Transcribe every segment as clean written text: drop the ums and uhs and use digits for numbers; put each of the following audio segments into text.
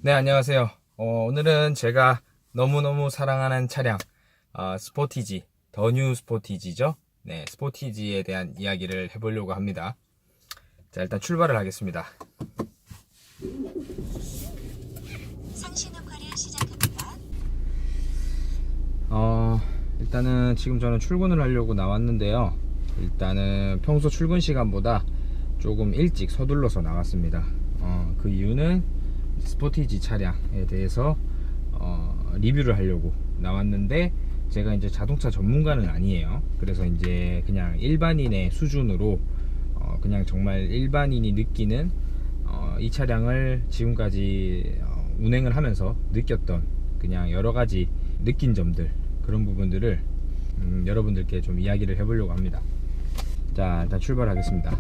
네, 안녕하세요. 오늘은 제가 너무너무 사랑하는 차량, 스포티지, 더 뉴 스포티지죠. 네, 스포티지에 대한 이야기를 해보려고 합니다. 자, 일단 출발을 하겠습니다. 상시 녹화를 시작합니다. 일단은 지금 저는 출근을 하려고 나왔는데요. 일단은 평소 출근 시간보다 조금 일찍 서둘러서 나왔습니다. 그 이유는 스포티지 차량에 대해서 리뷰를 하려고 나왔는데, 제가 이제 자동차 전문가는 아니에요. 그래서 이제 그냥 일반인의 수준으로 그냥 정말 일반인이 느끼는 이 차량을 지금까지 운행을 하면서 느꼈던 그냥 여러가지 느낀 점들, 그런 부분들을 여러분들께 좀 이야기를 해보려고 합니다. 자, 일단 출발하겠습니다.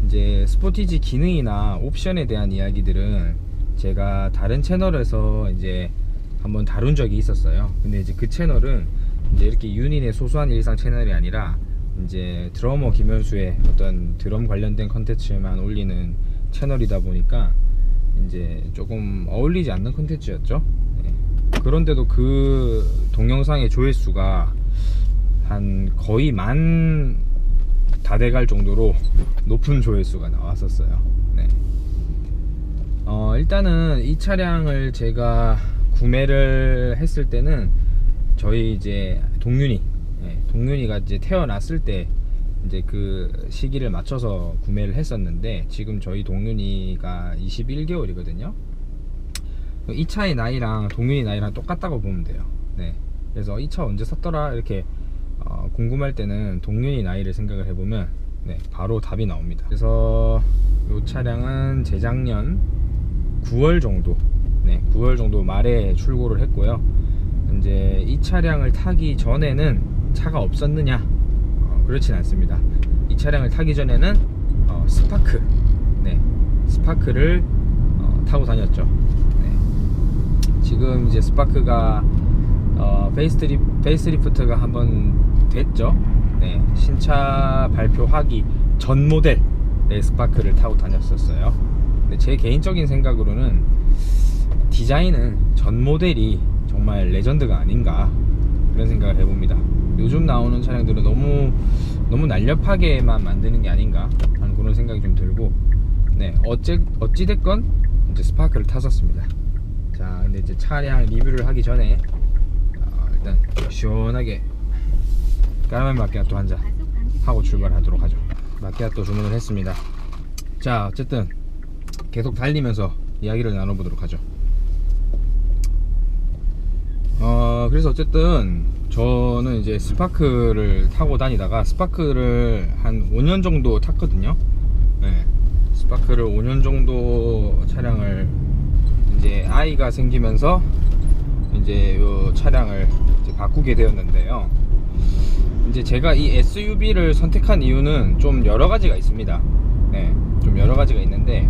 이제 스포티지 기능이나 옵션에 대한 이야기들은 제가 다른 채널에서 이제 한번 다룬 적이 있었어요. 근데 이제 그 채널은 이제 이렇게 윤인의 소소한 일상 채널이 아니라 이제 드러머 김현수의 어떤 드럼 관련된 컨텐츠만 올리는 채널이다 보니까 이제 조금 어울리지 않는 컨텐츠였죠. 네. 그런데도 그 동영상의 조회수가 한 거의 다 돼갈 정도로 높은 조회수가 나왔었어요. 네. 일단은 이 차량을 제가 구매를 했을 때는 저희 이제 동윤이가 이제 태어났을 때 이제 그 시기를 맞춰서 구매를 했었는데, 지금 저희 동윤이가 21개월이거든요. 이 차의 나이랑 동윤이 나이랑 똑같다고 보면 돼요. 네. 그래서 이 차 언제 샀더라 이렇게 궁금할 때는 동윤이 나이를 생각을 해보면 바로 답이 나옵니다. 그래서 이 차량은 재작년 9월 정도 9월 정도 말에 출고를 했고요. 이제 이 차량을 타기 전에는 차가 없었느냐? 그렇진 않습니다. 이 차량을 타기 전에는 스파크를 타고 다녔죠. 지금 이제 스파크가 페이스리프트가 한번 됐죠. 신차 발표하기 전 모델의 스파크를 타고 다녔었어요. 근데 제 개인적인 생각으로는 디자인은 전 모델이 정말 레전드가 아닌가, 그런 생각을 해봅니다. 요즘 나오는 차량들은 너무 날렵하게만 만드는 게 아닌가 하는 그런 생각이 좀 들고, 어찌됐건 이제 스파크를 탔었습니다. 자, 근데 이제 차량 리뷰를 하기 전에 일단 시원하게 까라멜 마키아토 한잔 하고 출발하도록 하죠. 마키아토 주문을 했습니다. 자, 어쨌든 계속 달리면서 이야기를 나눠보도록 하죠. 그래서 어쨌든 저는 이제 스파크를 타고 다니다가 스파크를 한 5년 정도 탔거든요. 스파크를 5년 정도 차량을 이제 아이가 생기면서 이제 이 차량을 이제 바꾸게 되었는데요. 이제 제가 이 SUV를 선택한 이유는 좀 여러 가지가 있습니다. 좀 여러 가지가 있는데,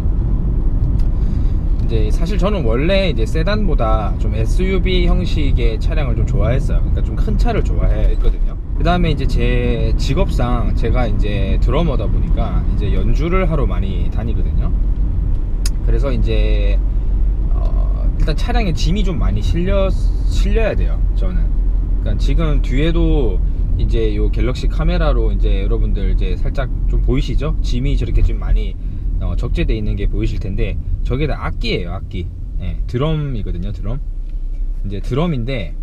이제 사실 저는 원래 이제 세단보다 좀 SUV 형식의 차량을 좀 좋아했어요. 그러니까 좀 큰 차를 좋아했거든요. 그 다음에 이제 제 직업상 제가 이제 드러머다 보니까 이제 연주를 하러 많이 다니거든요. 그래서 이제 일단 차량에 짐이 좀 많이 실려야 돼요, 저는. 그러니까 지금 뒤에도 이제 요 갤럭시 카메라로 이제 여러분들 이제 살짝 좀 보이시죠? 짐이 저렇게 좀 많이 적재되어 있는 게 보이실 텐데, 저게 다 악기예요, 악기. 드럼이거든요, 드럼. 이제 드럼인데,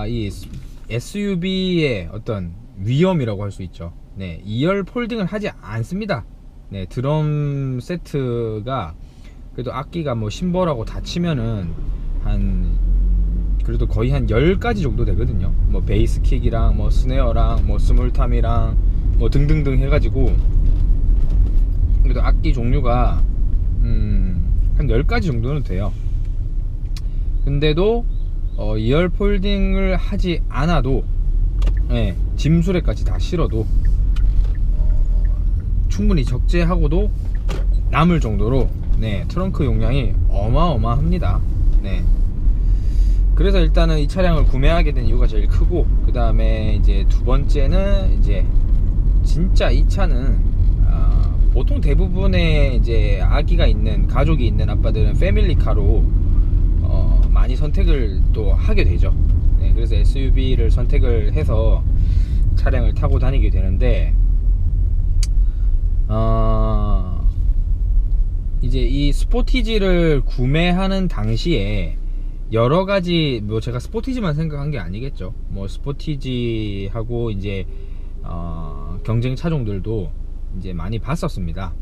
이 SUV의 어떤 위험이라고 할 수 있죠. 2열 폴딩을 하지 않습니다. 드럼 세트가 그래도 악기가 뭐 심벌하고 다 치면은 그래도 거의 한 10가지 정도 되거든요. 뭐 베이스킥이랑 뭐 스네어랑 뭐 스몰탐이랑 뭐 등등등 해가지고 그래도 악기 종류가 한 10가지 정도는 돼요. 근데도 2열 폴딩을 하지 않아도 짐수레까지 다 실어도 충분히 적재하고도 남을 정도로 트렁크 용량이 어마어마합니다. 그래서 일단은 이 차량을 구매하게 된 이유가 제일 크고, 그 다음에 이제 두 번째는 이제 진짜 이 차는 보통 대부분의 이제 아기가 있는 가족이 있는 아빠들은 패밀리카로 많이 선택을 또 하게 되죠. 네, 그래서 SUV를 선택을 해서 차량을 타고 다니게 되는데 이제 이 스포티지를 구매하는 당시에 여러 가지 뭐 제가 스포티지만 생각한 게 아니겠죠. 뭐 스포티지하고 이제 경쟁 차종들도 이제 많이 봤었습니다.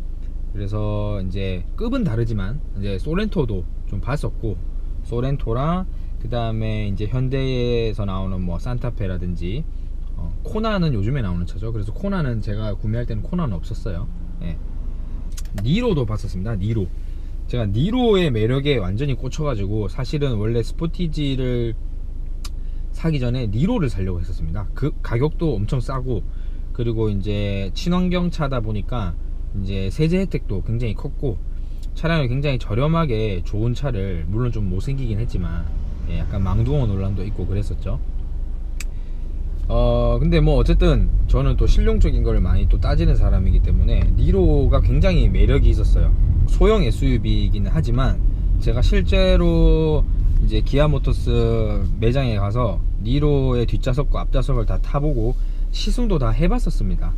그래서 이제 급은 다르지만 이제 소렌토도 좀 봤었고, 소렌토랑 그 다음에 이제 현대에서 나오는 뭐 산타페라든지 코나는 요즘에 나오는 차죠. 그래서 코나는 제가 구매할 때는 코나는 없었어요. 예. 니로도 봤었습니다. 니로. 제가 니로의 매력에 완전히 꽂혀가지고 사실은 원래 스포티지를 사기 전에 니로를 사려고 했었습니다. 그 가격도 엄청 싸고, 그리고 이제 친환경 차다 보니까 이제 세제 혜택도 굉장히 컸고, 차량을 굉장히 저렴하게 좋은 차를, 물론 좀 못생기긴 했지만 약간 망둥어 논란도 있고 그랬었죠. 근데 뭐 어쨌든 저는 또 실용적인 걸 많이 또 따지는 사람이기 때문에 니로가 굉장히 매력이 있었어요. 소형 SUV이기는 하지만 제가 실제로 이제 기아모터스 매장에 가서 니로의 뒷좌석과 앞좌석을 다 타보고 시승도 다 해봤었습니다.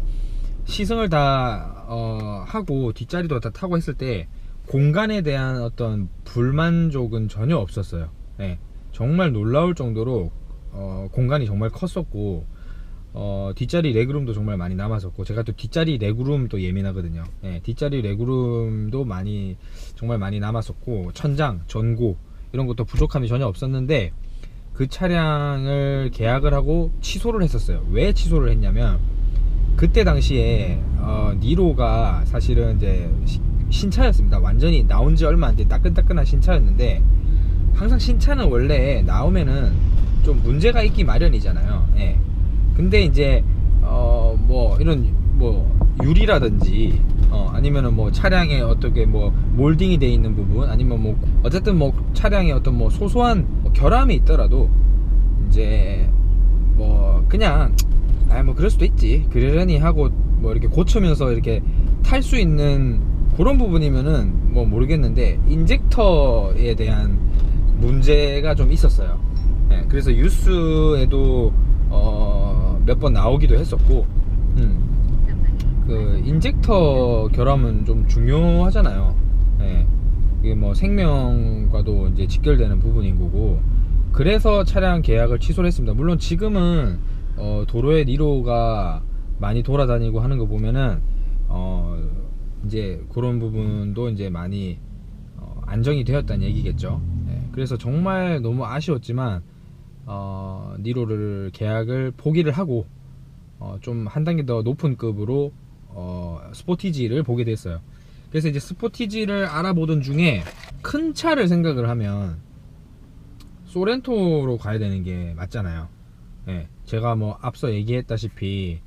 시승을 다 하고 뒷자리도 다 타고 했을 때 공간에 대한 어떤 불만족은 전혀 없었어요. 네, 정말 놀라울 정도로 공간이 정말 컸었고, 뒷자리 레그룸도 정말 많이 남았었고, 제가 또 뒷자리 레그룸도 예민하거든요. 네, 뒷자리 레그룸도 정말 많이 남았었고, 천장, 전고 이런 것도 부족함이 전혀 없었는데, 그 차량을 계약을 하고 취소를 했었어요. 왜 취소를 했냐면, 그때 당시에 니로가 사실은 이제 신차였습니다. 완전히 나온 지 얼마 안 된 따끈따끈한 신차였는데, 항상 신차는 원래 나오면은 좀 문제가 있기 마련이잖아요. 예. 근데 이제 뭐 이런 뭐 유리라든지 아니면은 뭐 차량에 어떻게 뭐 몰딩이 돼 있는 부분, 아니면 뭐 어쨌든 뭐 차량에 어떤 뭐 소소한 뭐 결함이 있더라도 이제 뭐 그냥 뭐 그럴 수도 있지, 그러려니 하고 뭐 이렇게 고치면서 이렇게 탈 수 있는 그런 부분이면은 뭐 모르겠는데, 인젝터에 대한 문제가 좀 있었어요. 네, 그래서 뉴스에도 몇 번 나오기도 했었고, 그 인젝터 결함은 좀 중요하잖아요. 네, 이게 뭐 생명과도 이제 직결되는 부분인 거고, 그래서 차량 계약을 취소를 했습니다. 물론 지금은 도로에 니로가 많이 돌아다니고 하는 거 보면은 이제 그런 부분도 이제 많이 안정이 되었다는 얘기겠죠. 네, 그래서 정말 너무 아쉬웠지만 니로를 계약을 포기를 하고 좀 한 단계 더 높은 급으로 스포티지를 보게 됐어요. 그래서 이제 스포티지를 알아보던 중에 큰 차를 생각을 하면 소렌토로 가야 되는 게 맞잖아요. 네, 제가 뭐 앞서 얘기했다시피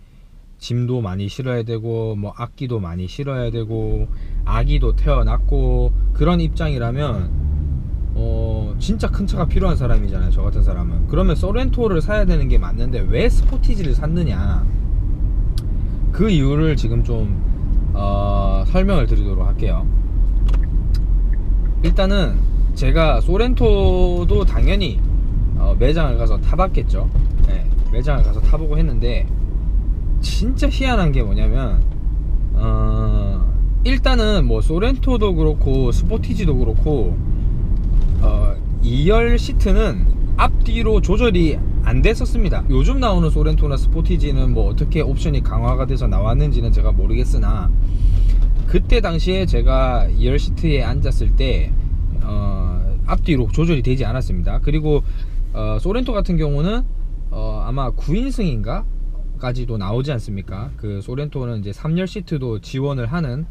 짐도 많이 실어야 되고, 뭐 악기도 많이 실어야 되고, 아기도 태어났고, 그런 입장이라면 진짜 큰 차가 필요한 사람이잖아요, 저 같은 사람은. 그러면 소렌토를 사야 되는 게 맞는데 왜 스포티지를 샀느냐, 그 이유를 지금 좀 설명을 드리도록 할게요. 일단은 제가 소렌토도 당연히 매장을 가서 타봤겠죠. 네, 매장을 가서 타보고 했는데 진짜 희한한 게 뭐냐면 일단은 뭐 소렌토도 그렇고 스포티지도 그렇고 2열 시트는 앞뒤로 조절이 안 됐었습니다. 요즘 나오는 소렌토나 스포티지는 뭐 어떻게 옵션이 강화가 돼서 나왔는지는 제가 모르겠으나, 그때 당시에 제가 2열 시트에 앉았을 때 앞뒤로 조절이 되지 않았습니다. 그리고 소렌토 같은 경우는 아마 9인승인가 까지도 나오지 않습니까? 그 소렌토는 이제 3열 시트도 지원을 하는,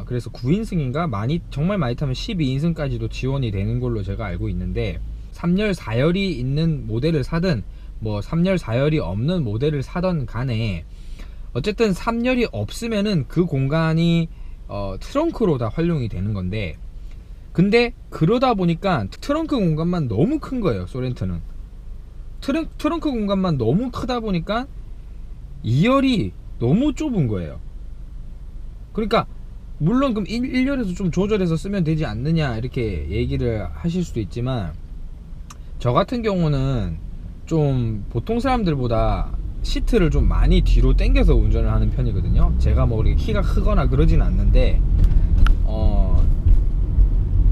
그래서 9인승인가 정말 많이 타면 12인승까지도 지원이 되는 걸로 제가 알고 있는데, 3열 4열이 있는 모델을 사든 뭐 3열 4열이 없는 모델을 사던 간에 어쨌든 3열이 없으면은 그 공간이 트렁크로 다 활용이 되는 건데, 근데 그러다 보니까 트렁크 공간만 너무 큰 거예요. 소렌토는 트렁크 공간만 너무 크다 보니까 2열이 너무 좁은 거예요. 그러니까 물론 그럼 1열에서 좀 조절해서 쓰면 되지 않느냐 이렇게 얘기를 하실 수도 있지만, 저 같은 경우는 좀 보통 사람들보다 시트를 좀 많이 뒤로 당겨서 운전을 하는 편이거든요. 제가 뭐 이렇게 키가 크거나 그러진 않는데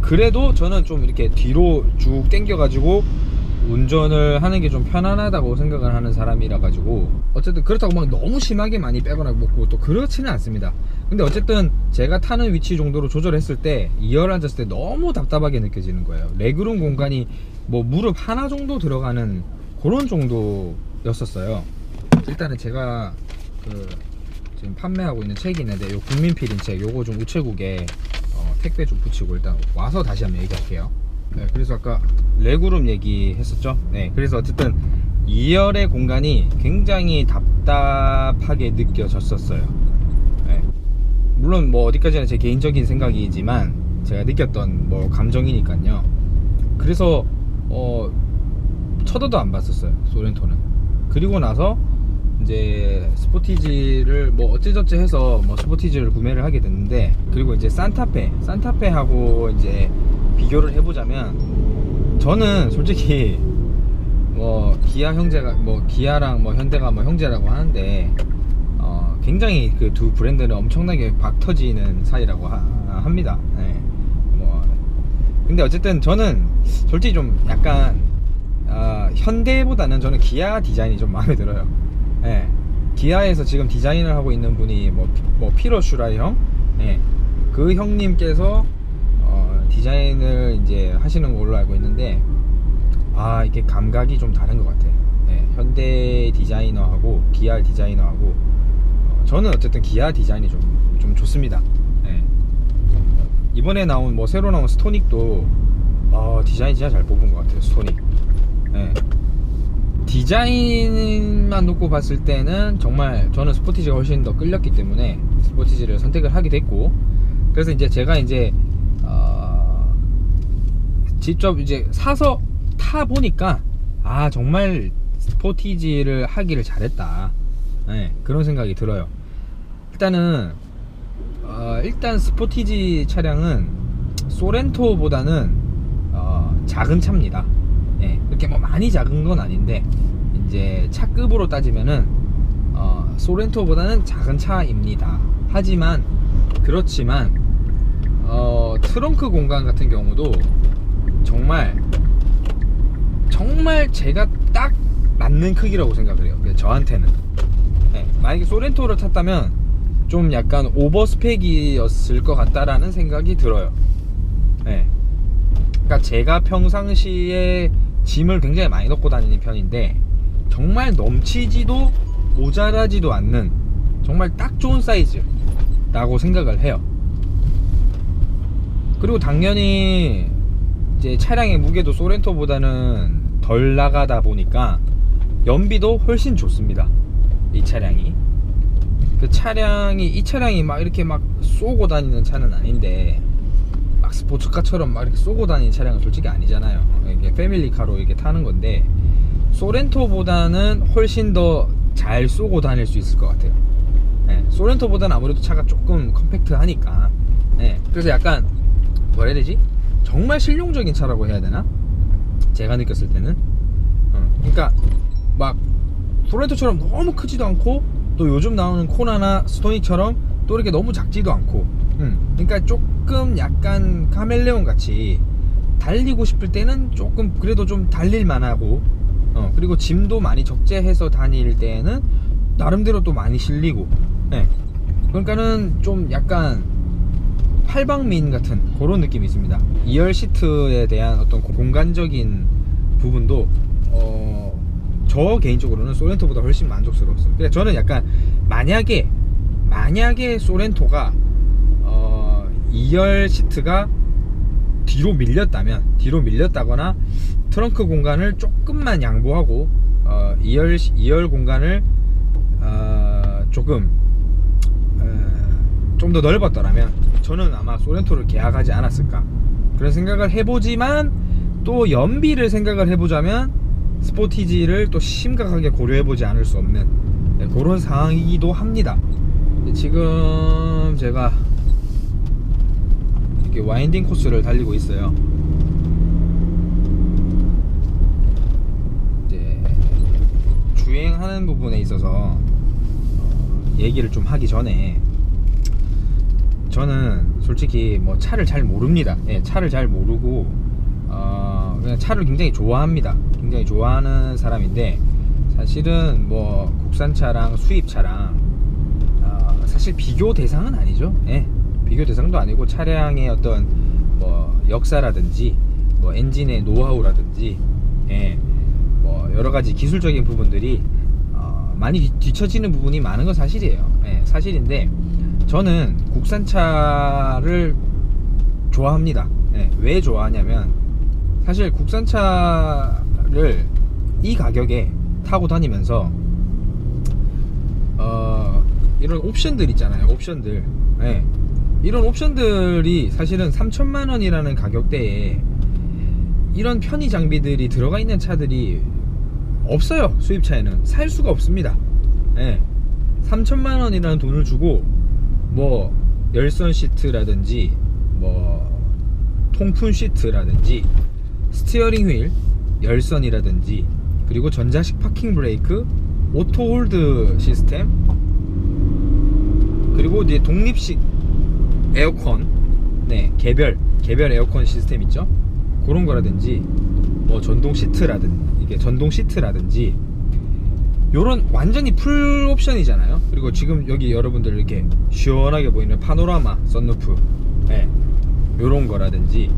그래도 저는 좀 이렇게 뒤로 쭉 당겨 가지고 운전을 하는 게 좀 편안하다고 생각을 하는 사람이라 가지고, 어쨌든 그렇다고 막 너무 심하게 많이 빼거나 먹고 또 그렇지는 않습니다. 근데 어쨌든 제가 타는 위치 정도로 조절했을 때 2열 앉았을 때 너무 답답하게 느껴지는 거예요. 레그룸 공간이 뭐 무릎 하나 정도 들어가는 그런 정도였었어요. 일단은 제가 지금 판매하고 있는 책이 있는데, 요 국민필인 책 요거 좀 우체국에 택배 좀 붙이고 일단 와서 다시 한번 얘기할게요. 네, 그래서 아까 레그룸 얘기했었죠. 네, 그래서 어쨌든 2열의 공간이 굉장히 답답하게 느껴졌었어요. 네, 물론 뭐 어디까지나 제 개인적인 생각이지만 제가 느꼈던 뭐 감정이니까요. 그래서 쳐다도 안 봤었어요, 소렌토는. 그리고 나서 이제 스포티지를 뭐 어찌저찌 해서 뭐 스포티지를 구매를 하게 됐는데, 그리고 이제 산타페하고 이제 비교를 해보자면, 저는 솔직히 뭐 기아 형제가 뭐 기아랑 뭐 현대가 뭐 형제라고 하는데 굉장히 그 두 브랜드는 엄청나게 박터지는 사이라고 합니다. 네. 뭐 근데 어쨌든 저는 솔직히 좀 약간 현대보다는 저는 기아 디자인이 좀 마음에 들어요. 네. 기아에서 지금 디자인을 하고 있는 분이 뭐 피러 슈라이 형, 네. 그 형님께서 디자인을 이제 하시는 걸로 알고 있는데, 이게 감각이 좀 다른 것 같아. 네. 현대 디자이너하고 기아 디자이너하고 저는 어쨌든 기아 디자인이 좀 좋습니다. 네. 이번에 나온 뭐 새로 나온 스토닉도 디자인 진짜 잘 뽑은 것 같아요, 스토닉. 네. 디자인만 놓고 봤을 때는 정말 저는 스포티지가 훨씬 더 끌렸기 때문에 스포티지를 선택을 하게 됐고, 그래서 이제 제가 이제 직접 이제 사서 타 보니까 정말 스포티지를 하기를 잘했다. 네, 그런 생각이 들어요. 일단 스포티지 차량은 소렌토보다는 작은 차입니다. 예, 그렇게 뭐 많이 작은 건 아닌데, 이제 차급으로 따지면은 소렌토보다는 작은 차입니다. 그렇지만 트렁크 공간 같은 경우도 정말 제가 딱 맞는 크기라고 생각을 해요, 저한테는. 예, 만약에 소렌토를 탔다면 좀 약간 오버스펙이었을 것 같다라는 생각이 들어요. 예. 그러니까 제가 평상시에 짐을 굉장히 많이 넣고 다니는 편인데, 정말 넘치지도 모자라지도 않는 정말 딱 좋은 사이즈라고 생각을 해요. 그리고 당연히 이제 차량의 무게도 소렌토보다는 덜 나가다 보니까 연비도 훨씬 좋습니다, 이 차량이. 이 차량이 막 이렇게 막 쏘고 다니는 차는 아닌데, 막 스포츠카처럼 막 이렇게 쏘고 다니는 차량은 솔직히 아니잖아요. 이게 패밀리카로 이렇게 타는 건데, 소렌토보다는 훨씬 더 잘 쏘고 다닐 수 있을 것 같아요. 네, 소렌토보다는 아무래도 차가 조금 컴팩트하니까. 네, 그래서 약간 뭐라 해야 되지? 정말 실용적인 차라고 해야 되나? 제가 느꼈을 때는. 그러니까 막 소렌토처럼 너무 크지도 않고, 또 요즘 나오는 코나나 스토닉처럼 또 이렇게 너무 작지도 않고, 그러니까 조금 약간 카멜레온 같이 달리고 싶을 때는 조금 그래도 좀 달릴만 하고, 그리고 짐도 많이 적재해서 다닐 때는 나름대로 또 많이 실리고. 네. 그러니까는 좀 약간 팔방미인 같은 그런 느낌이 있습니다. 2열 시트에 대한 어떤 공간적인 부분도 저 개인적으로는 소렌토보다 훨씬 만족스러웠어요. 그러니까 저는 약간 만약에 소렌토가 2열 시트가 뒤로 밀렸다거나 트렁크 공간을 조금만 양보하고 2열 공간을 조금 좀 더 넓었더라면 저는 아마 소렌토를 계약하지 않았을까, 그런 생각을 해보지만, 또 연비를 생각을 해보자면 스포티지를 또 심각하게 고려해보지 않을 수 없는 그런 상황이기도 합니다. 지금 제가 이렇게 와인딩 코스를 달리고 있어요. 이제 주행하는 부분에 있어서 얘기를 좀 하기 전에, 저는 솔직히 뭐 차를 잘 모릅니다. 예, 차를 잘 모르고 그냥 차를 굉장히 좋아합니다. 굉장히 좋아하는 사람인데, 사실은 뭐 국산차랑 수입차랑 사실 비교 대상은 아니죠. 예, 비교 대상도 아니고, 차량의 어떤 뭐 역사라든지 뭐 엔진의 노하우라든지, 예, 뭐 여러 가지 기술적인 부분들이 많이 뒤처지는 부분이 많은 건 사실이에요. 예, 사실인데, 저는 국산차를 좋아합니다. 예, 왜 좋아하냐면, 사실 국산차를 이 가격에 타고 다니면서 이런 옵션들 있잖아요. 옵션들. 예, 이런 옵션들이 사실은 3천만 원이라는 가격대에 이런 편의 장비들이 들어가 있는 차들이 없어요. 수입차에는 살 수가 없습니다. 예, 3천만 원이라는 돈을 주고 뭐 열선 시트라든지 뭐 통풍 시트라든지 스티어링 휠 열선이라든지, 그리고 전자식 파킹 브레이크, 오토 홀드 시스템, 그리고 이제 독립식 에어컨, 네, 개별 에어컨 시스템 있죠. 그런 거라든지, 뭐 전동 시트라든지 요런 완전히 풀 옵션이잖아요. 그리고 지금 여기 여러분들 이렇게 시원하게 보이는 파노라마 썬루프, 네, 요런 거라든지,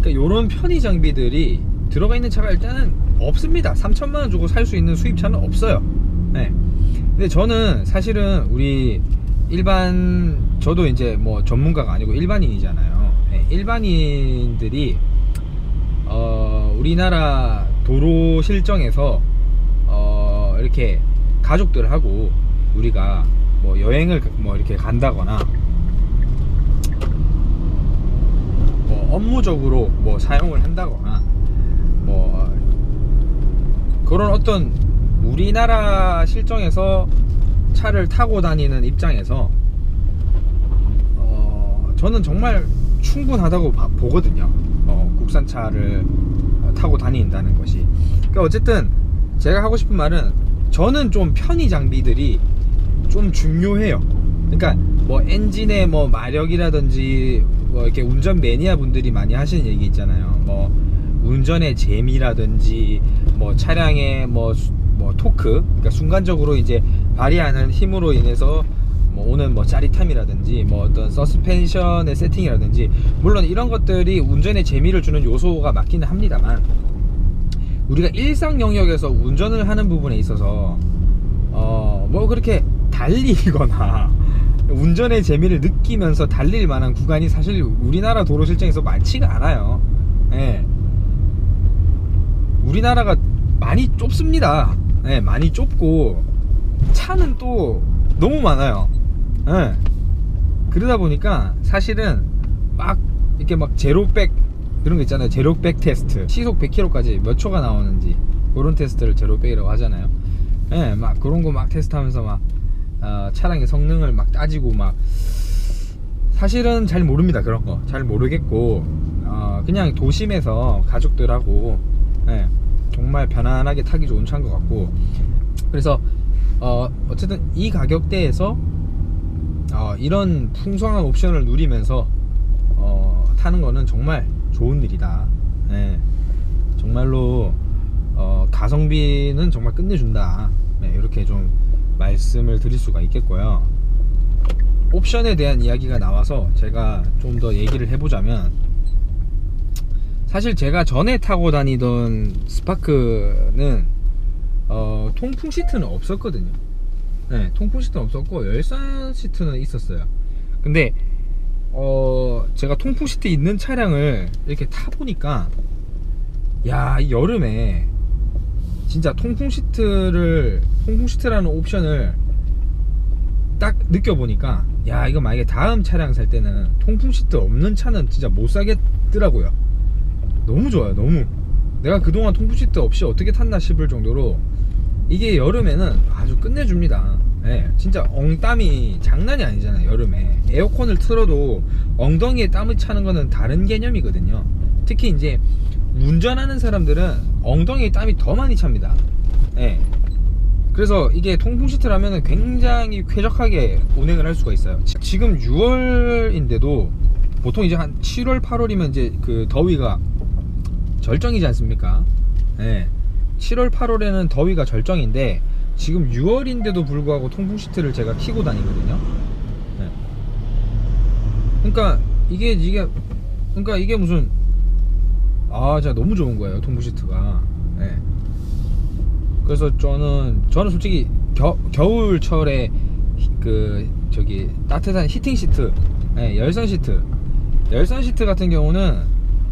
그러니까 요런 편의 장비들이 들어가 있는 차가 일단은 없습니다. 3천만 원 주고 살 수 있는 수입차는 없어요. 네. 근데 저는 사실은 우리 저도 이제 뭐 전문가가 아니고 일반인이잖아요. 네, 일반인들이 우리나라 도로 실정에서 이렇게 가족들하고 우리가 뭐 여행을 뭐 이렇게 간다거나, 뭐 업무적으로 뭐 사용을 한다거나, 뭐 그런 어떤 우리나라 실정에서 차를 타고 다니는 입장에서 저는 정말 충분하다고 보거든요. 국산차를 타고 다닌다는 것이. 그러니까 어쨌든 제가 하고 싶은 말은, 저는 좀 편의 장비들이 좀 중요해요. 그러니까 뭐 엔진의 뭐 마력이라든지, 뭐 이렇게 운전 매니아 분들이 많이 하시는 얘기 있잖아요. 뭐 운전의 재미라든지, 뭐 차량의 뭐 토크, 그러니까 순간적으로 이제 발휘하는 힘으로 인해서 뭐 오는 뭐 짜릿함이라든지, 뭐 어떤 서스펜션의 세팅이라든지, 물론 이런 것들이 운전의 재미를 주는 요소가 맞기는 합니다만, 우리가 일상 영역에서 운전을 하는 부분에 있어서 뭐 그렇게 달리거나 운전의 재미를 느끼면서 달릴 만한 구간이 사실 우리나라 도로 실정에서 많지가 않아요. 예. 우리나라가 많이 좁습니다. 예, 많이 좁고 차는 또 너무 많아요. 예. 그러다 보니까 사실은 막 이렇게 막 제로백 그런 거 있잖아요. 제로백 테스트, 시속 100km까지 몇 초가 나오는지 그런 테스트를 제로백이라고 하잖아요. 예, 막 그런 거 막 테스트하면서 막 차량의 성능을 막 따지고, 막 사실은 잘 모릅니다. 그런 거 잘 모르겠고, 그냥 도심에서 가족들하고, 예, 정말 편안하게 타기 좋은 차인 것 같고, 그래서 어쨌든 이 가격대에서 이런 풍성한 옵션을 누리면서 타는 거는 정말 좋은 일이다. 예, 정말로 가성비는 정말 끝내준다. 네, 이렇게 좀 말씀을 드릴 수가 있겠고요. 옵션에 대한 이야기가 나와서 제가 좀 더 얘기를 해보자면, 사실 제가 전에 타고 다니던 스파크는 통풍 시트는 없었거든요. 네, 통풍 시트는 없었고 열선 시트는 있었어요. 근데 제가 통풍 시트 있는 차량을 이렇게 타보니까, 야, 이 여름에 진짜 통풍 시트라는 옵션을 딱 느껴보니까, 야, 이거 만약에 다음 차량 살 때는 통풍 시트 없는 차는 진짜 못 사겠더라고요. 너무 좋아요. 너무 내가 그동안 통풍 시트 없이 어떻게 탔나 싶을 정도로 이게 여름에는 아주 끝내줍니다. 예, 진짜 엉땀이 장난이 아니잖아요. 여름에 에어컨을 틀어도 엉덩이에 땀을 차는 거는 다른 개념이거든요. 특히 이제 운전하는 사람들은 엉덩이에 땀이 더 많이 찹니다. 예. 그래서 이게 통풍 시트라면 굉장히 쾌적하게 운행을 할 수가 있어요. 지금 6월인데도 보통 이제 한 7월 8월이면 이제 그 더위가 절정이지 않습니까? 예. 7월 8월에는 더위가 절정인데 지금 6월인데도 불구하고 통풍 시트를 제가 켜고 다니거든요. 예. 그러니까 이게 무슨 진짜 너무 좋은 거예요, 통풍 시트가. 예. 그래서 저는 솔직히 겨울철에 따뜻한 히팅 시트, 예, 열선 시트 같은 경우는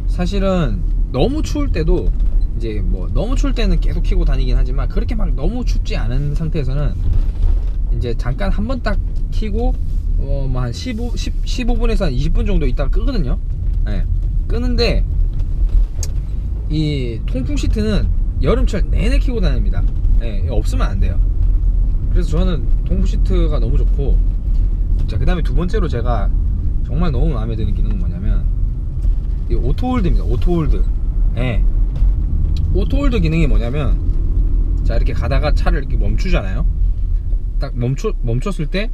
사실은 너무 추울 때도 이제 뭐 너무 추울 때는 계속 켜고 다니긴 하지만 그렇게 막 너무 춥지 않은 상태에서는 이제 잠깐 한번 딱 켜고 뭐 한 15분에서 한 20분 정도 있다가 끄거든요. 예. 끄는데 이 통풍 시트는 여름철 내내 켜고 다닙니다. 예, 없으면 안 돼요. 그래서 저는 통풍 시트가 너무 좋고, 자, 그 다음에 두 번째로 제가 정말 너무 마음에 드는 기능은 뭐냐면 이 오토홀드입니다. 오토홀드. 예. 오토홀드 기능이 뭐냐면, 자, 이렇게 가다가 차를 이렇게 멈추잖아요. 딱 멈췄을 때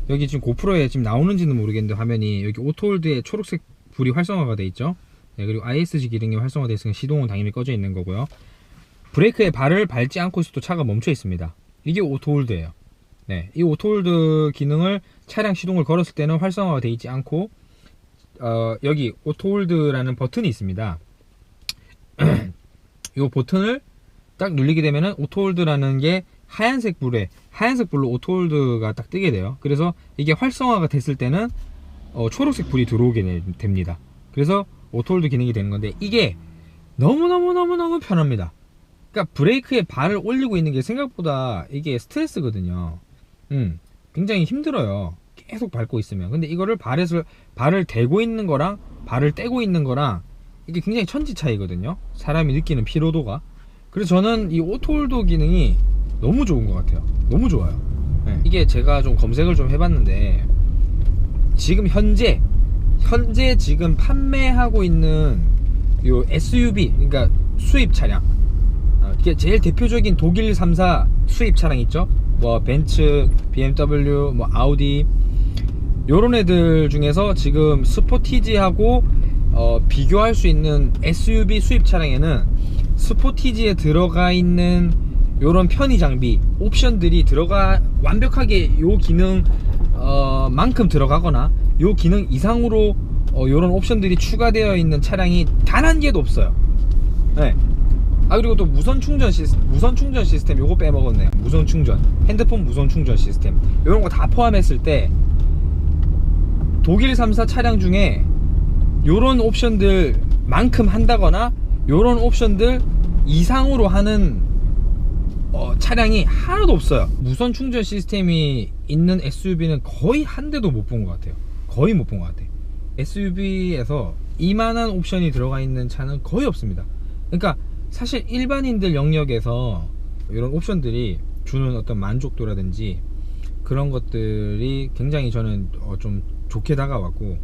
여기 지금 고프로에 지금 나오는지는 모르겠는데 화면이 여기 오토홀드에 초록색 불이 활성화가 돼 있죠. 네, 그리고 ISG 기능이 활성화되어 있으니까 시동은 당연히 꺼져 있는 거고요. 브레이크에 발을 밟지 않고 있어도 차가 멈춰 있습니다. 이게 오토홀드예요. 네, 이 오토홀드 기능을 차량 시동을 걸었을 때는 활성화가 되어 있지 않고 여기 오토홀드라는 버튼이 있습니다. 이 버튼을 딱 누르게 되면은 오토홀드라는 게 하얀색 불로 오토홀드가 딱 뜨게 돼요. 그래서 이게 활성화가 됐을 때는 초록색 불이 들어오게 됩니다. 그래서 오토홀드 기능이 되는 건데, 이게 너무너무 편합니다. 그러니까 브레이크에 발을 올리고 있는 게 생각보다 이게 스트레스거든요. 굉장히 힘들어요. 계속 밟고 있으면. 근데 이거를 발을 대고 있는 거랑 발을 떼고 있는 거랑 이게 굉장히 천지 차이거든요. 사람이 느끼는 피로도가. 그래서 저는 이 오토홀드 기능이 너무 좋은 것 같아요. 너무 좋아요. 네. 이게 제가 좀 검색을 좀 해봤는데, 지금 현재 지금 판매하고 있는 요 SUV, 그러니까 수입 차량, 이게 제일 대표적인 독일 3사 수입 차량 있죠. 뭐 벤츠, BMW, 뭐 아우디, 요런 애들 중에서 지금 스포티지하고 비교할 수 있는 SUV 수입 차량에는 스포티지에 들어가 있는 요런 편의 장비, 옵션들이 완벽하게 요 기능 만큼 들어가거나 요 기능 이상으로 요런 옵션들이 추가되어 있는 차량이 단 한 개도 없어요. 네. 그리고 또 무선 충전 시스템 요거 빼먹었네요. 무선 충전, 핸드폰 무선 충전 시스템, 요런 거 다 포함했을 때 독일 3사 차량 중에 요런 옵션들 만큼 한다거나 요런 옵션들 이상으로 하는 차량이 하나도 없어요. 무선 충전 시스템이 있는 SUV는 거의 한 대도 못 본 것 같아요. 거의 못 본 것 같아요. SUV에서 이만한 옵션이 들어가 있는 차는 거의 없습니다. 그러니까 사실 일반인들 영역에서 이런 옵션들이 주는 어떤 만족도라든지 그런 것들이 굉장히 저는 좀 좋게 다가왔고,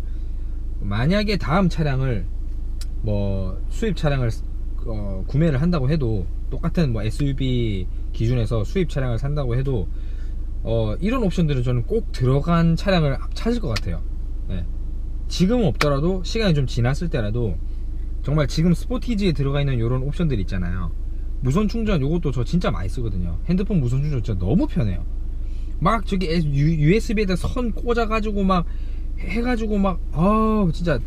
만약에 다음 차량을 뭐 수입 차량을 구매를 한다고 해도, 똑같은 뭐 SUV 기준에서 수입 차량을 산다고 해도 이런 옵션들은 저는 꼭 들어간 차량을 찾을 것 같아요. 네. 지금은 없더라도 시간이 좀 지났을 때라도 정말 지금 스포티지에 들어가 있는 이런 옵션들 있잖아요. 무선 충전 요것도 저 진짜 많이 쓰거든요. 핸드폰 무선 충전 진짜 너무 편해요. 막 저기 USB에다 선 꽂아가지고 막 해가지고 막 진짜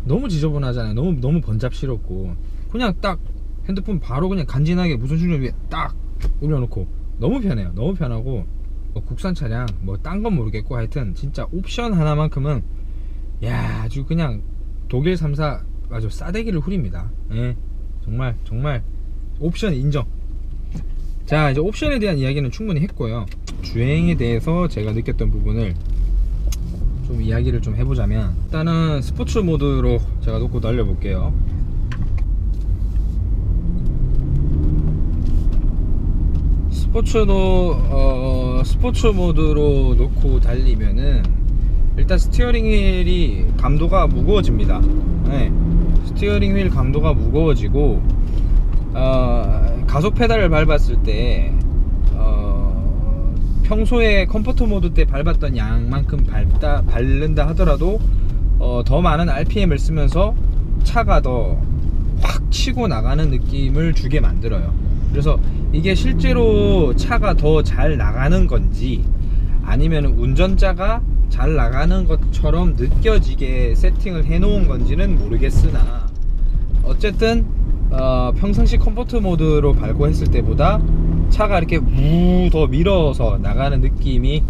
너무 지저분하잖아요. 너무 번잡스럽고, 그냥 딱 핸드폰 바로 그냥 간지나게 무선 충전 위에 딱 올려놓고 너무 편해요. 너무 편하고, 뭐 국산 차량 뭐 딴 건 모르겠고 하여튼 진짜 옵션 하나만큼은 아주 그냥 독일 3사 아주 싸대기를 후립니다. 예, 정말 옵션 인정. 자, 이제 옵션에 대한 이야기는 충분히 했고요. 주행에 대해서 제가 느꼈던 부분을 좀 이야기를 좀 해보자면, 일단은 스포츠 모드로 제가 놓고 달려볼게요. 스포츠 모드로 놓고 달리면은 일단 스티어링 휠이 감도가 무거워집니다. 네. 스티어링 휠 감도가 무거워지고 가속 페달을 밟았을 때 평소에 컴포트 모드 때 밟았던 양만큼 밟는다 하더라도 더 많은 RPM을 쓰면서 차가 더 확 치고 나가는 느낌을 주게 만들어요. 그래서 이게 실제로 차가 더 잘 나가는 건지 아니면 운전자가 잘 나가는 것처럼 느껴지게 세팅을 해 놓은 건지는 모르겠으나 어쨌든 평상시 컴포트 모드로 밟고 했을 때보다 차가 이렇게 더 밀어서 나가는 느낌이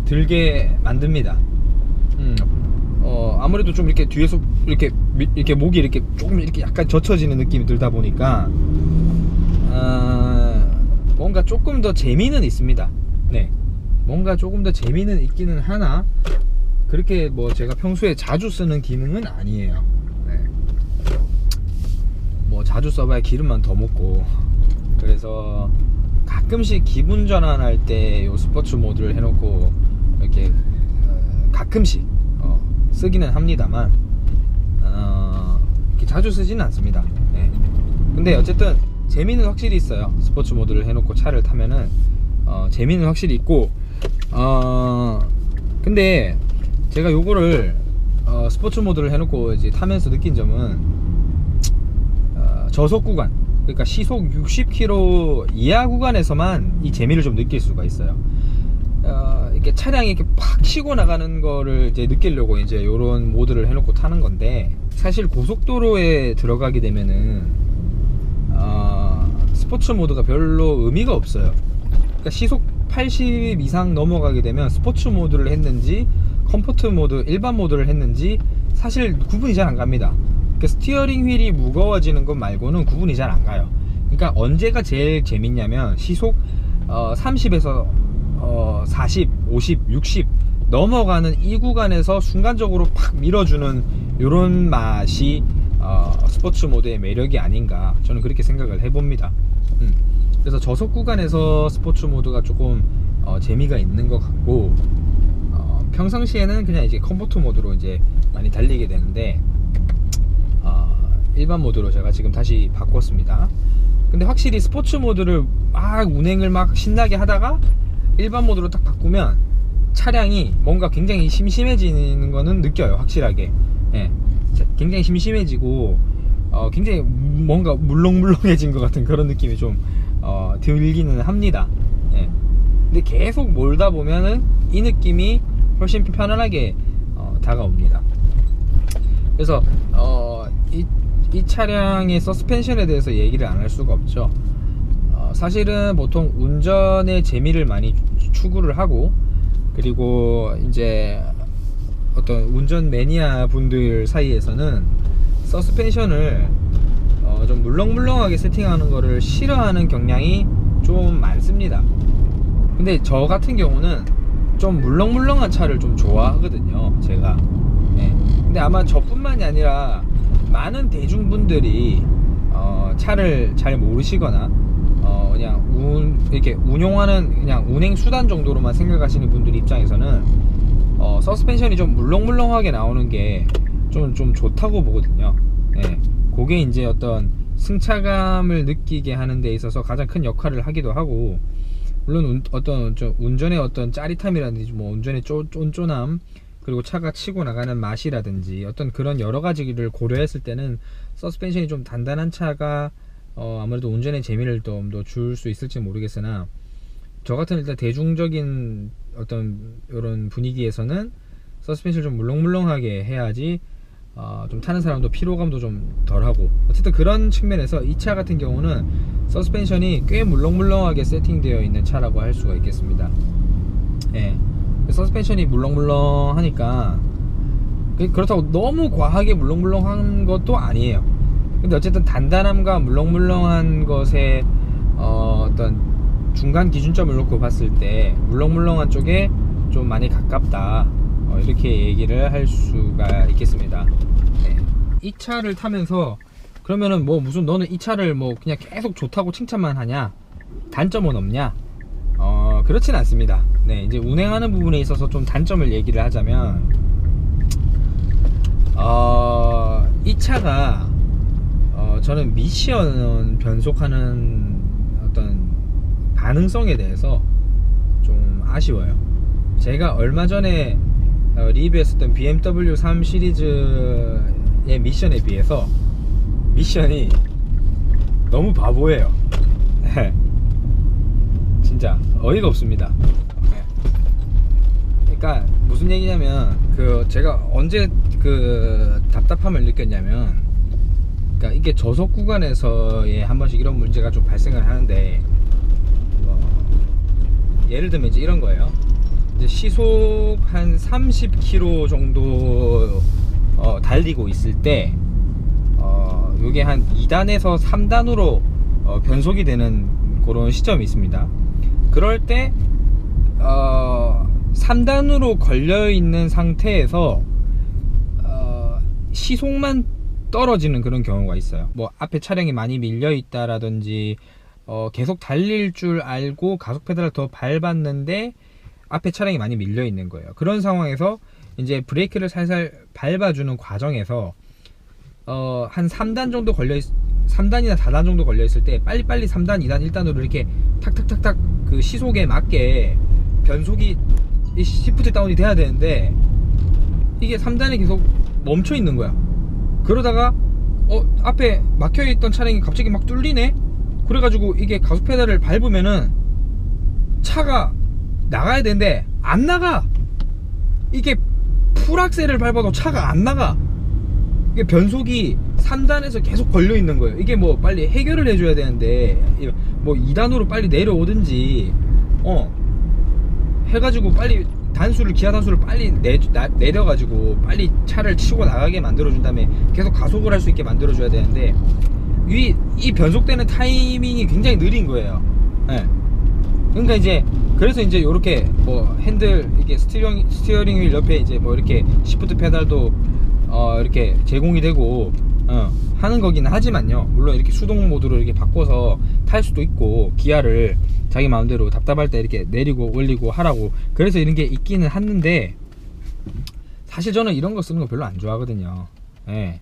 들게 만듭니다. 아무래도 좀 이렇게 뒤에서 이렇게 목이 이렇게 조금 이렇게 약간 젖혀지는 느낌이 들다 보니까 뭔가 조금 더 재미는 있습니다. 네, 뭔가 조금 더 재미는 있기는 하나 그렇게 뭐 제가 평소에 자주 쓰는 기능은 아니에요. 네. 뭐 자주 써봐야 기름만 더 먹고 그래서 가끔씩 기분 전환할 때 요 스포츠 모드를 해놓고 이렇게 가끔씩 쓰기는 합니다만 이렇게 자주 쓰지는 않습니다. 네. 근데 어쨌든 재미는 확실히 있어요. 스포츠 모드를 해놓고 차를 타면은 재미는 확실히 있고 근데 제가 요거를 스포츠 모드를 해놓고 이제 타면서 느낀 점은 저속 구간, 그러니까 시속 60km 이하 구간에서만 이 재미를 좀 느낄 수가 있어요. 이렇게 차량이 이렇게 팍 치고 나가는 거를 이제 느끼려고 이제 요런 모드를 해놓고 타는 건데 사실 고속도로에 들어가게 되면은 스포츠 모드가 별로 의미가 없어요. 그러니까 시속 80 이상 넘어가게 되면 스포츠 모드를 했는지 컴포트 모드, 일반 모드를 했는지 사실 구분이 잘 안 갑니다. 그러니까 스티어링 휠이 무거워지는 것 말고는 구분이 잘 안 가요. 그러니까 언제가 제일 재밌냐면 시속 30에서 40, 50, 60 넘어가는 이 구간에서 순간적으로 팍 밀어주는 요런 맛이 스포츠 모드의 매력이 아닌가 저는 그렇게 생각을 해봅니다. 그래서 저속 구간에서 스포츠 모드가 조금 재미가 있는 것 같고 평상시에는 그냥 이제 컴포트 모드로 이제 많이 달리게 되는데 일반 모드로 제가 지금 다시 바꿨습니다. 근데 확실히 스포츠 모드를 막 운행을 막 신나게 하다가 일반 모드로 딱 바꾸면 차량이 뭔가 굉장히 심심해지는 거는 느껴요. 확실하게. 예. 굉장히 심심해지고 굉장히 뭔가 물렁물렁해진 것 같은 그런 느낌이 좀 들기는 합니다. 예. 근데 계속 몰다 보면은 이 느낌이 훨씬 편안하게 다가옵니다. 그래서 이 차량의 서스펜션에 대해서 얘기를 안 할 수가 없죠. 사실은 보통 운전의 재미를 많이 추구를 하고 그리고 이제 어떤 운전 매니아 분들 사이에서는 서스펜션을 좀 물렁물렁하게 세팅하는 거를 싫어하는 경향이 좀 많습니다. 근데 저 같은 경우는 좀 물렁물렁한 차를 좀 좋아하거든요, 제가. 네. 근데 아마 저뿐만이 아니라 많은 대중분들이 차를 잘 모르시거나 그냥 이렇게 운용하는 그냥 운행 수단 정도로만 생각하시는 분들 입장에서는 서스펜션이 좀 물렁물렁하게 나오는 게 좀 좋다고 보거든요. 예. 그게 이제 어떤 승차감을 느끼게 하는 데 있어서 가장 큰 역할을 하기도 하고 물론 어떤 운전의 어떤 짜릿함이라든지 뭐 운전의 쫀쫀함 그리고 차가 치고 나가는 맛이라든지 어떤 그런 여러 가지를 고려했을 때는 서스펜션이 좀 단단한 차가 아무래도 운전의 재미를 좀 더 줄 수 있을지 모르겠으나 저 같은 일단 대중적인 어떤 이런 분위기에서는 서스펜션을 좀 물렁물렁하게 해야지 좀 타는 사람도 피로감도 좀 덜하고 어쨌든 그런 측면에서 이 차 같은 경우는 서스펜션이 꽤 물렁물렁하게 세팅되어 있는 차라고 할 수가 있겠습니다. 예. 서스펜션이 물렁물렁하니까 그렇다고 너무 과하게 물렁물렁한 것도 아니에요. 근데 어쨌든 단단함과 물렁물렁한 것의 어떤 중간 기준점을 놓고 봤을 때 물렁물렁한 쪽에 좀 많이 가깝다 이렇게 얘기를 할 수가 있겠습니다. 네. 이 차를 타면서 그러면은 뭐 무슨 너는 이 차를 뭐 그냥 계속 좋다고 칭찬만 하냐, 단점은 없냐, 그렇진 않습니다. 네, 이제 운행하는 부분에 있어서 좀 단점을 얘기를 하자면, 이 차가, 저는 미션 변속하는 어떤 가능성에 대해서 좀 아쉬워요. 제가 얼마 전에 리뷰했었던 BMW 3 시리즈의 미션에 비해서 미션이 너무 바보예요. 진짜 어이가 없습니다. 그러니까 무슨 얘기냐면, 제가 언제 답답함을 느꼈냐면, 그러니까 이게 저속 구간에서의 한 번씩 이런 문제가 좀 발생을 하는데, 예를 들면 이제 이런 거예요. 이제 시속 한 30km 정도 달리고 있을 때, 요게 한 2단에서 3단으로 변속이 되는 그런 시점이 있습니다. 그럴 때 3단으로 걸려있는 상태에서 시속만 떨어지는 그런 경우가 있어요. 뭐 앞에 차량이 많이 밀려있다라든지 계속 달릴 줄 알고 가속 페달을 더 밟았는데 앞에 차량이 많이 밀려있는 거예요. 그런 상황에서 이제 브레이크를 살살 밟아주는 과정에서 한 3단 정도 3단이나 4단 정도 걸려있을 때 빨리빨리 3단, 2단, 1단으로 이렇게 탁탁탁탁 그 시속에 맞게 변속이 시프트 다운이 돼야 되는데, 이게 3단이 계속 멈춰 있는 거야. 그러다가 앞에 막혀있던 차량이 갑자기 막 뚫리네? 그래가지고 이게 가속 페달을 밟으면은 차가 나가야 되는데 안 나가. 이게 풀악셀을 밟아도 차가 안 나가. 이게 변속이 3단에서 계속 걸려 있는 거예요. 이게 뭐 빨리 해결을 해줘야 되는데 뭐 2단으로 빨리 내려오든지 해가지고 빨리 기아 단수를 빨리 내려가지고 빨리 차를 치고 나가게 만들어준 다음에 계속 가속을 할 수 있게 만들어줘야 되는데, 이 변속되는 타이밍이 굉장히 느린 거예요. 네. 그러니까 이제 그래서 이제 요렇게 뭐 핸들, 이게 스티어링 휠 옆에 이제 뭐 이렇게 시프트 페달도 이렇게 제공이 되고 하는 거기는 하지만요. 물론 이렇게 수동 모드로 이렇게 바꿔서 탈 수도 있고, 기아를 자기 마음대로 답답할 때 이렇게 내리고 올리고 하라고, 그래서 이런 게 있기는 하는데, 사실 저는 이런 거 쓰는 거 별로 안 좋아하거든요. 예.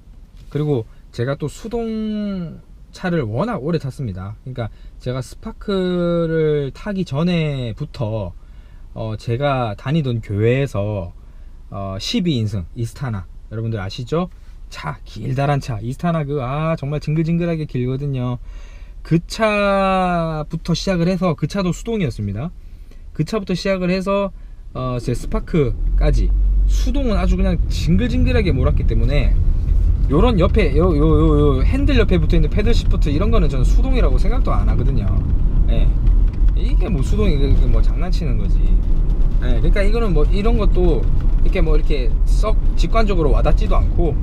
그리고 제가 또 수동 차를 워낙 오래 탔습니다. 그러니까 제가 스파크를 타기 전에부터 제가 다니던 교회에서 12인승 이스타나, 여러분들 아시죠? 차, 길다란 차 이스타나, 정말 징글징글하게 길거든요. 그 차부터 시작을 해서, 그 차도 수동이었습니다. 그 차부터 시작을 해서 제 스파크까지 수동은 아주 그냥 징글징글하게 몰았기 때문에, 요런 옆에 요 핸들 옆에 붙어있는 패들 시프트 이런 거는 저는 수동이라고 생각도 안 하거든요. 예. 이게 뭐 수동이 뭐 장난치는 거지. 예. 그러니까 이거는 뭐 이런 것도 이렇게 썩 직관적으로 와닿지도 않고,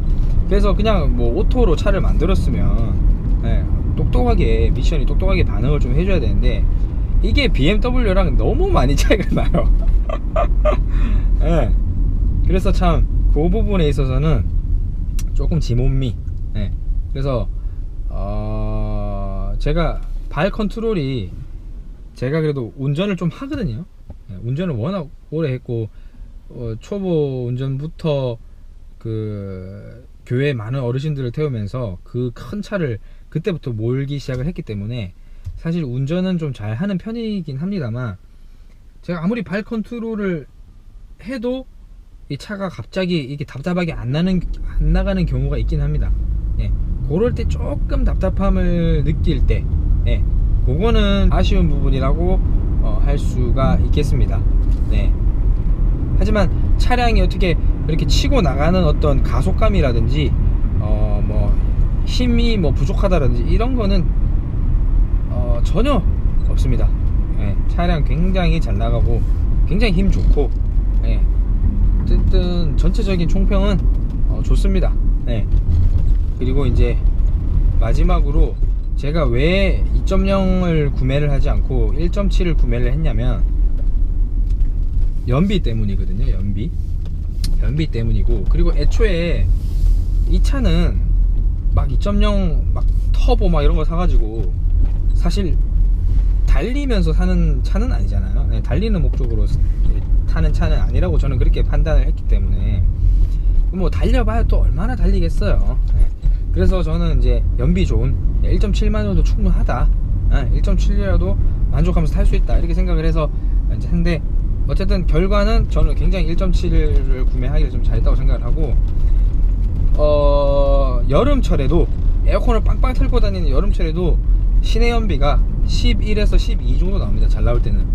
그래서 그냥 뭐 오토로 차를 만들었으면, 예, 똑똑하게 미션이 똑똑하게 반응을 좀 해줘야 되는데, 이게 BMW랑 너무 많이 차이가 나요. 예. 그래서 참 그 부분에 있어서는 조금 지몬미. 예. 그래서 제가 발 컨트롤이, 제가 그래도 운전을 좀 하거든요. 예. 운전을 워낙 오래 했고, 초보 운전부터 교회 많은 어르신들을 태우면서 그 큰 차를 그때부터 몰기 시작을 했기 때문에, 사실 운전은 좀 잘 하는 편이긴 합니다만, 제가 아무리 발 컨트롤을 해도 이 차가 갑자기 이게 답답하게 안 나가는 경우가 있긴 합니다. 예. 그럴 때 조금 답답함을 느낄 때, 예, 그거는 아쉬운 부분이라고 할 수가 있겠습니다. 네. 하지만 차량이 어떻게 이렇게 치고 나가는 어떤 가속감이라든지 뭐 힘이 뭐 부족하다든지 이런 거는 전혀 없습니다. 예. 차량 굉장히 잘 나가고 굉장히 힘 좋고, 예. 어쨌든 전체적인 총평은 좋습니다. 네. 그리고 이제 마지막으로 제가 왜 2.0을 구매를 하지 않고 1.7을 구매를 했냐면, 연비 때문이거든요. 연비 때문이고, 그리고 애초에 이 차는 막 2.0 막 터보 막 이런 거 사가지고 사실 달리면서 사는 차는 아니잖아요. 네, 달리는 목적으로 타는 차는 아니라고 저는 그렇게 판단을 했기 때문에 뭐 달려봐야 또 얼마나 달리겠어요. 네. 그래서 저는 이제 연비 좋은 1.7만 원도 충분하다. 1.7이라도 만족하면서 탈 수 있다 이렇게 생각을 해서 이제 했는데, 어쨌든 결과는 저는 굉장히 1.7을 구매하기를 좀 잘했다고 생각을 하고, 여름철에도 에어컨을 빵빵 틀고 다니는 여름철에도 시내 연비가 11에서 12 정도 나옵니다. 잘 나올 때는.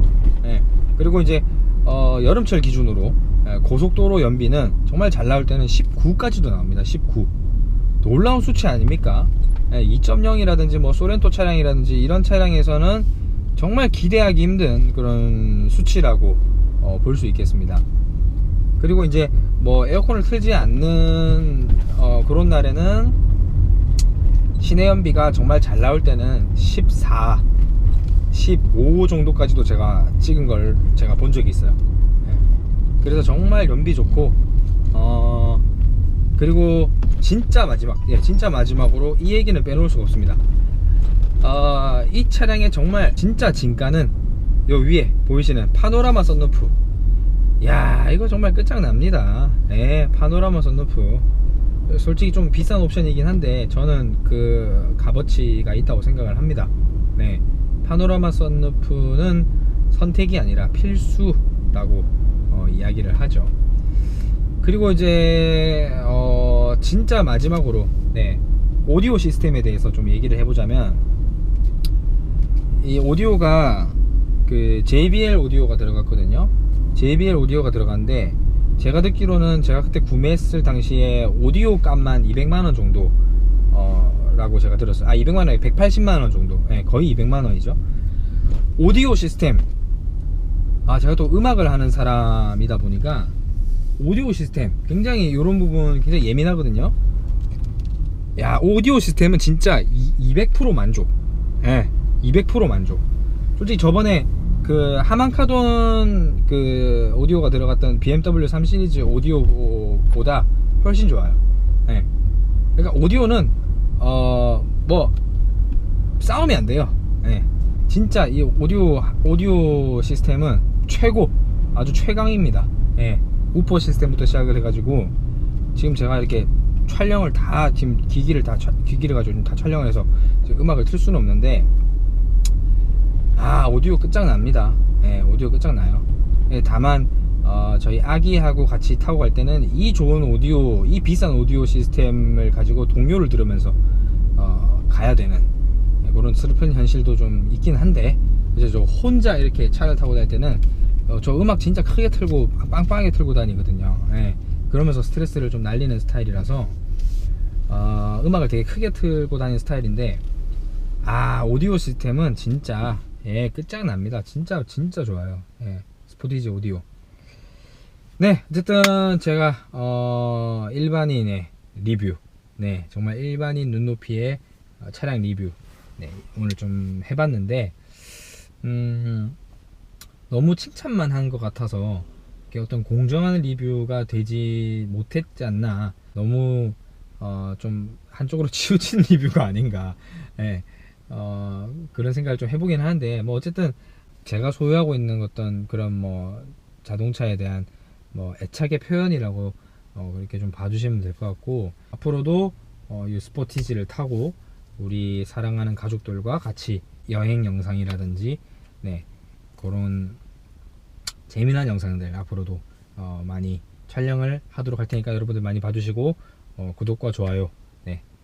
예. 그리고 이제 여름철 기준으로 고속도로 연비는 정말 잘 나올 때는 19까지도 나옵니다. 19. 놀라운 수치 아닙니까? 2.0이라든지 뭐 소렌토 차량이라든지 이런 차량에서는 정말 기대하기 힘든 그런 수치라고 볼 수 있겠습니다. 그리고 이제 뭐 에어컨을 틀지 않는 그런 날에는 시내 연비가 정말 잘 나올 때는 14, 15 정도까지도 제가 찍은 걸 제가 본 적이 있어요. 그래서 정말 연비 좋고, 그리고 진짜 마지막으로 이 얘기는 빼놓을 수가 없습니다. 이 차량의 정말 진짜 진가는 요 위에 보이시는 파노라마 썬루프. 야, 이거 정말 끝장납니다. 네, 파노라마 썬루프. 솔직히 좀 비싼 옵션이긴 한데 저는 그 값어치가 있다고 생각을 합니다. 네, 파노라마 썬루프는 선택이 아니라 필수라고 이야기를 하죠. 그리고 이제 진짜 마지막으로 오디오 시스템에 대해서 좀 얘기를 해보자면, 이 오디오가 그 JBL 오디오가 들어갔거든요. JBL 오디오가 들어갔는데, 제가 듣기로는 제가 그때 구매했을 당시에 오디오 값만 200만원 정도 라고 제가 들었어요. 200만원에 180만원 정도. 거의 200만원이죠 오디오 시스템. 제가 또 음악을 하는 사람이다 보니까 오디오 시스템 굉장히 이런 부분 굉장히 예민하거든요. 야, 오디오 시스템은 진짜 200% 만족. 200% 만족. 솔직히 저번에 그 하만카돈 그 오디오가 들어갔던 BMW 3 시리즈 오디오보다 훨씬 좋아요. 그러니까 오디오는 뭐 싸움이 안 돼요. 진짜 이 오디오 시스템은 아주 최강입니다. 우퍼 시스템부터 시작을 해가지고 지금 제가 이렇게 촬영을 다 지금 기기를 가지고 다 촬영을 해서 지금 음악을 틀 수는 없는데, 오디오 끝장납니다. 오디오 끝장나요. 다만 저희 아기하고 같이 타고 갈 때는 이 좋은 오디오, 이 비싼 오디오 시스템을 가지고 동요를 들으면서 가야 되는 그런 슬픈 현실도 좀 있긴 한데, 이제 저 혼자 이렇게 차를 타고 다닐 때는 저 음악 진짜 크게 틀고 빵빵하게 틀고 다니거든요. 그러면서 스트레스를 좀 날리는 스타일이라서 음악을 되게 크게 틀고 다니는 스타일인데, 오디오 시스템은 진짜 끝장납니다. 진짜 좋아요. 스포티지 오디오. 네, 어쨌든 제가 일반인의 리뷰, 정말 일반인 눈높이의 차량 리뷰 오늘 좀 해봤는데, 너무 칭찬만 한 것 같아서 어떤 공정한 리뷰가 되지 못했지 않나, 너무 좀 한쪽으로 치우친 리뷰가 아닌가, 그런 생각을 좀 해보긴 하는데, 뭐 어쨌든 제가 소유하고 있는 어떤 그런 뭐 자동차에 대한 뭐 애착의 표현이라고 그렇게 좀 봐주시면 될 것 같고, 앞으로도 이 스포티지를 타고 우리 사랑하는 가족들과 같이 여행 영상이라든지 그런 재미난 영상들 앞으로도 많이 촬영을 하도록 할 테니까 여러분들 많이 봐주시고 구독과 좋아요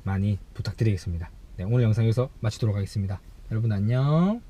많이 부탁드리겠습니다. 오늘 영상 여기서 마치도록 하겠습니다. 여러분 안녕.